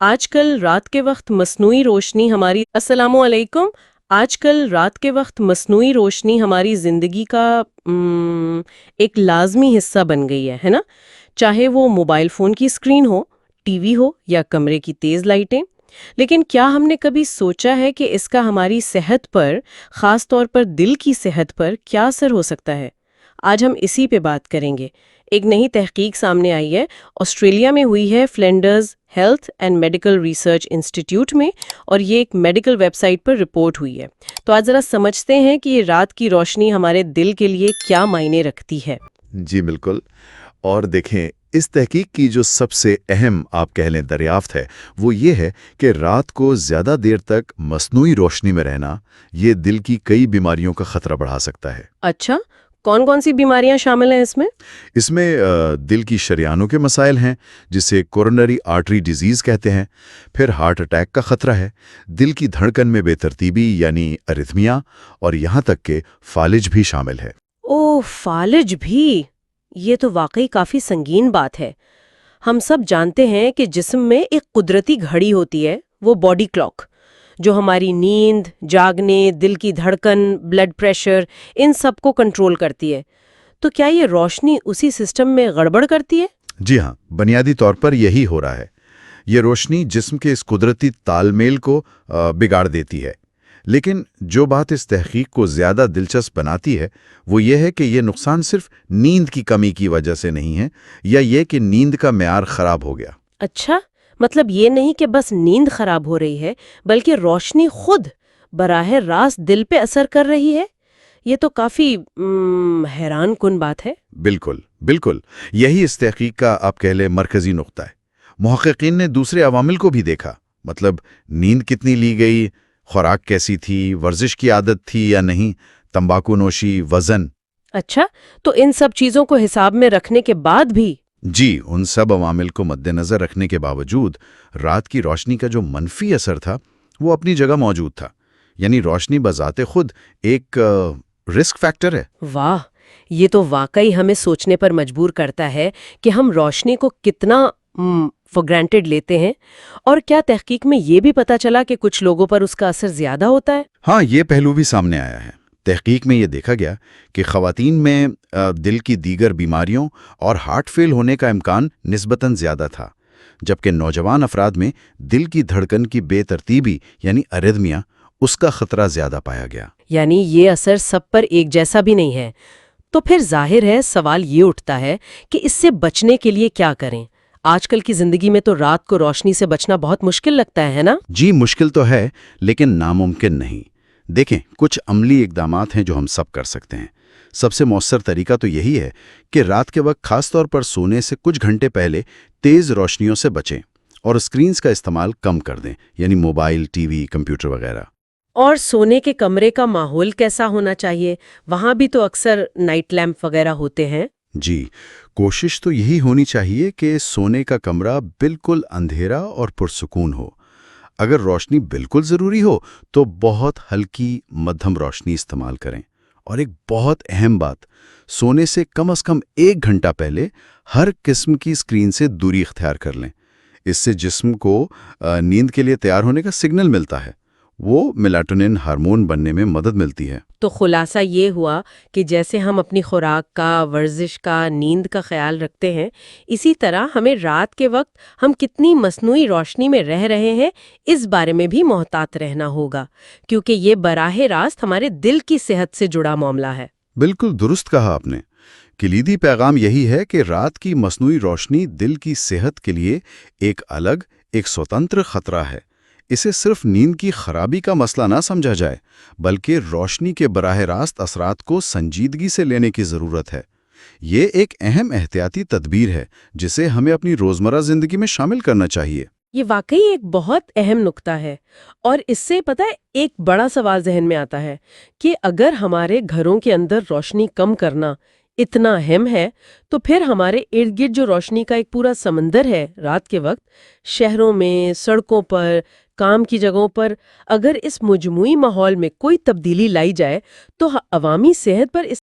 آج کل رات کے وقت مصنوعی روشنی ہماری السلام علیکم آج کل رات کے وقت مصنوعی روشنی ہماری زندگی کا ایک لازمی حصہ بن گئی ہے نا؟ چاہے وہ موبائل فون کی اسکرین ہو، ٹی وی ہو یا کمرے کی تیز لائٹیں۔ لیکن کیا ہم نے کبھی سوچا ہے کہ اس کا ہماری صحت پر، خاص طور پر دل کی صحت پر کیا اثر ہو سکتا ہے؟ آج ہم اسی پہ بات کریں گے۔ ایک نئی تحقیق سامنے آئی ہے، آسٹریلیا میں ہوئی ہے، Flinders health and medical research institute میں، اور یہ ایک میڈیکل ویب سائٹ پر رپورٹ ہوئی ہے۔ تو آج ذرا سمجھتے ہیں کہ یہ رات کی روشنی ہمارے دل کے لیے کیا معنی رکھتی ہے۔ جی بالکل، اور دیکھیں اس تحقیق کی جو سب سے اہم آپ کہہ لیں دریافت ہے وہ یہ ہے کہ رات کو زیادہ دیر تک مصنوعی روشنی میں رہنا یہ دل کی کئی بیماریوں کا خطرہ بڑھا سکتا ہے۔ اچھا، کون کون سی بیماریاں شامل ہیں اس میں؟ اس میں دل کی شریانوں کے مسائل ہیں جسے کورونری آرٹری ڈیزیز کہتے ہیں، پھر ہارٹ اٹیک کا خطرہ ہے، دل کی دھڑکن میں بے ترتیبی یعنی اریتھمیا، اور یہاں تک کہ فالج بھی شامل ہے۔ اوہ، فالج بھی! یہ تو واقعی کافی سنگین بات ہے۔ ہم سب جانتے ہیں کہ جسم میں ایک قدرتی گھڑی ہوتی ہے، وہ باڈی کلاک، جو ہماری نیند، جاگنے، دل کی دھڑکن، بلڈ پریشر، ان سب کو کنٹرول کرتی ہے۔ تو کیا یہ روشنی اسی سسٹم میں گڑبڑ کرتی ہے؟ جی ہاں، بنیادی طور پر یہی ہو رہا ہے۔ یہ روشنی جسم کے اس قدرتی تال میل کو بگاڑ دیتی ہے۔ لیکن جو بات اس تحقیق کو زیادہ دلچسپ بناتی ہے وہ یہ ہے کہ یہ نقصان صرف نیند کی کمی کی وجہ سے نہیں ہے، یا یہ کہ نیند کا معیار خراب ہو گیا۔ اچھا، مطلب یہ نہیں کہ بس نیند خراب ہو رہی ہے، بلکہ روشنی خود براہ راست دل پہ اثر کر رہی ہے۔ یہ تو کافی حیران کن بات ہے۔ بالکل بالکل، یہی اس تحقیق کا آپ کہہ لیں مرکزی نقطہ ہے۔ محققین نے دوسرے عوامل کو بھی دیکھا، مطلب نیند کتنی لی گئی، خوراک کیسی تھی، ورزش کی عادت تھی یا نہیں، تمباکو نوشی، وزن۔ اچھا، تو ان سب چیزوں کو حساب میں رکھنے کے بعد بھی جی، ان سب عوامل کو مد نظر رکھنے کے باوجود رات کی روشنی کا جو منفی اثر تھا وہ اپنی جگہ موجود تھا۔ یعنی روشنی بذات خود ایک رسک فیکٹر ہے۔ واہ، یہ تو واقعی ہمیں سوچنے پر مجبور کرتا ہے کہ ہم روشنی کو کتنا فور گرانٹیڈ لیتے ہیں۔ اور کیا تحقیق میں یہ بھی پتا چلا کہ کچھ لوگوں پر اس کا اثر زیادہ ہوتا ہے؟ ہاں، یہ پہلو بھی سامنے آیا ہے۔ تحقیق میں یہ دیکھا گیا کہ خواتین میں دل کی دیگر بیماریوں اور ہارٹ فیل ہونے کا امکان نسبتاً زیادہ تھا، جبکہ نوجوان افراد میں دل کی دھڑکن کی بے ترتیبی یعنی اریتھمیا اس کا خطرہ زیادہ پایا گیا۔ یعنی یہ اثر سب پر ایک جیسا بھی نہیں ہے۔ تو پھر ظاہر ہے سوال یہ اٹھتا ہے کہ اس سے بچنے کے لیے کیا کریں؟ آج کل کی زندگی میں تو رات کو روشنی سے بچنا بہت مشکل لگتا ہے نا؟ جی مشکل تو ہے، لیکن ناممکن نہیں۔ دیکھیں، کچھ عملی اقدامات ہیں جو ہم سب کر سکتے ہیں۔ سب سے مؤثر طریقہ تو یہی ہے کہ رات کے وقت خاص طور پر سونے سے کچھ گھنٹے پہلے تیز روشنیوں سے بچیں اور اسکرینز کا استعمال کم کر دیں، یعنی موبائل، ٹی وی، کمپیوٹر وغیرہ۔ اور سونے کے کمرے کا ماحول کیسا ہونا چاہیے؟ وہاں بھی تو اکثر نائٹ لیمپ وغیرہ ہوتے ہیں۔ جی، کوشش تو یہی ہونی چاہیے کہ سونے کا کمرہ بالکل اندھیرا اور پرسکون ہو۔ اگر روشنی بالکل ضروری ہو تو بہت ہلکی مدھم روشنی استعمال کریں۔ اور ایک بہت اہم بات، سونے سے کم از کم 1 گھنٹہ پہلے ہر قسم کی اسکرین سے دوری اختیار کر لیں۔ اس سے جسم کو نیند کے لیے تیار ہونے کا سگنل ملتا ہے، وہ میلاٹونن ہارمون بننے میں مدد ملتی ہے۔ تو خلاصہ یہ ہوا کہ جیسے ہم اپنی خوراک کا، ورزش کا، نیند کا خیال رکھتے ہیں، اسی طرح ہمیں رات کے وقت ہم کتنی مصنوعی روشنی میں رہ رہے ہیں اس بارے میں بھی محتاط رہنا ہوگا، کیونکہ یہ براہ راست ہمارے دل کی صحت سے جڑا معاملہ ہے۔ بالکل درست کہا آپ نے۔ کلیدی پیغام یہی ہے کہ رات کی مصنوعی روشنی دل کی صحت کے لیے ایک الگ، ایک سوتنتر خطرہ ہے۔ اسے صرف نیند کی خرابی کا مسئلہ نہ سمجھا جائے، بلکہ روشنی کے براہ راست اثرات کو سنجیدگی سے لینے کی ضرورت ہے۔ یہ ایک اہم احتیاطی تدبیر ہے جسے ہمیں اپنی روزمرہ زندگی میں شامل کرنا چاہیے۔ یہ واقعی ایک بہت اہم نقطہ ہے، اور اس سے پتہ ہے ایک بڑا سوال ذہن میں آتا ہے کہ اگر ہمارے گھروں کے اندر روشنی کم کرنا اتنا اہم ہے تو پھر ہمارے ارد گرد جو روشنی کا ایک پورا سمندر ہے رات کے وقت، شہروں میں، سڑکوں پر، کام کی جگہوں پر، اگر اس مجموعی ماحول میں کوئی تبدیلی لائی جائے تو عوامی صحت پر اس